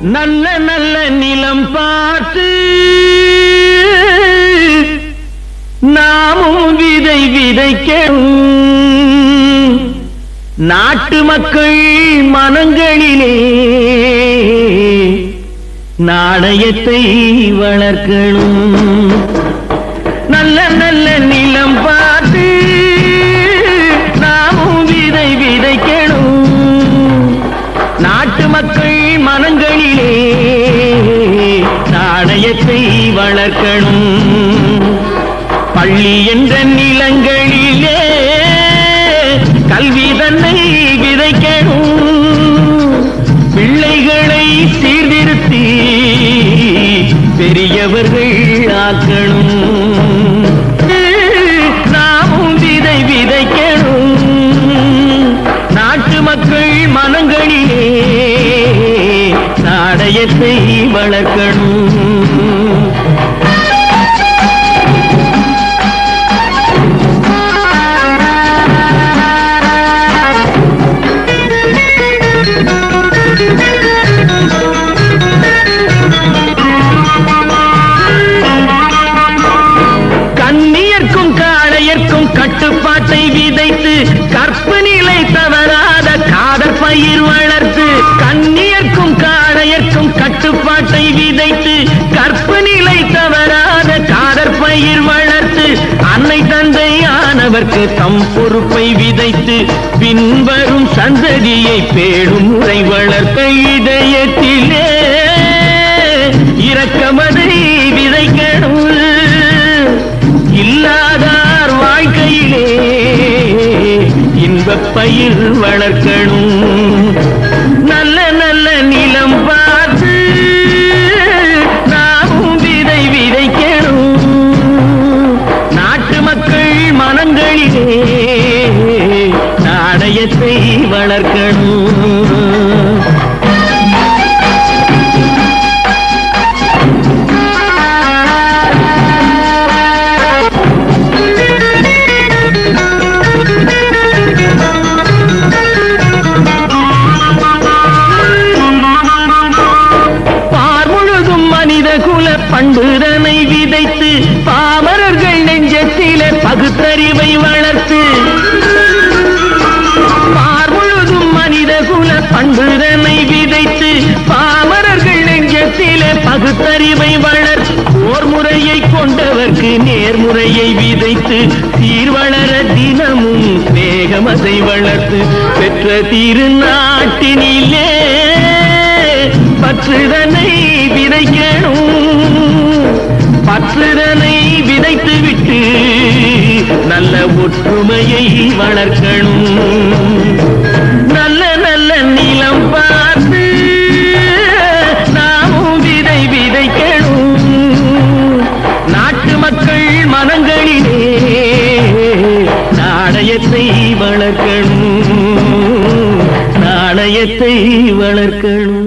நல்ல நல்ல நிலம் பார்த்து நாமும் விதை விதைக்கணும். நாட்டு மக்கள் மனங்களிலே நாணயத்தை வளர்க்கணும். நல்ல நல்ல நிலம் பார்த்து நாமும் விதை விதைக்கணும். நாட்டு மக்கள் மனங்களிலே நாணயத்தை வளர்க்கணும். பள்ளி என்ற நிலங்களிலே கல்வி தன்னை விதைக்கணும். பிள்ளைகளை சீர்திருத்தி பெரியவர்கள் ஆக்கணும். நாமும் விதை விதைக்கணும். நாட்டு மக்கள் மனங்களிலே நாணயத்தை வளர்க்கணும். கண்ணியர்க்கும் காளையர்க்கும் கட்டுப்பாட்டை விதைத்து கற்பு நிலை தவறாத காதற் பயிர் வளர்த்து. கண்ணியர்க்கும் காளையர்க்கும் கட்டுப்பாட்டை விதைத்து கற்பு நிலை தவறாத காதற் பயிர் வளர்த்து. அன்னை தந்தையானவர்க்கு தம் பொறுப்பை விதைத்து பின்வரும் சந்ததியை பேடும் முறை வளர்த்த. இதயத்திலே இரக்கமதை விதைக்கணும். இல்லாதார் வாழ்க்கையிலே இன்பப் பயிர் வளர்க்கணும். நல்ல நல்ல நிலம் பார்த்து நாமும் விதை விதைக்கணும். நாட்டு மக்கள் மனங்களிலே நாணயத்தை வளர்க்கணும். பண்புதனை விதைத்து பாமரர்கள் நெஞ்சத்திலே பகுத்தறிவை வளர்த்து. பார்முழுதும் மனித குல பண்புதனை விதைத்து பாமரர்கள் நெஞ்சத்திலே பகுத்தறிவை வளர்த்து. போர் முறையை கொண்டவர்க்கு நேர்முறையை விதைத்து சீர்வளர தினமும் வேகமதை வளர்த்து. பெற்ற திருநாட்டினிலே பற்றுதனை விதைக்கணும். பற்றுதனை விதைத்து விட்டு நல்ல ஒற்றுமையை வளர்க்கணும். நல்ல நல்ல நிலம் பார்த்து நாமும் விதை விதைக்கணும். நாட்டு மக்கள் மனங்களிலே நாணயத்தை வளர்க்கணும். நாணயத்தை வளர்க்கணும்.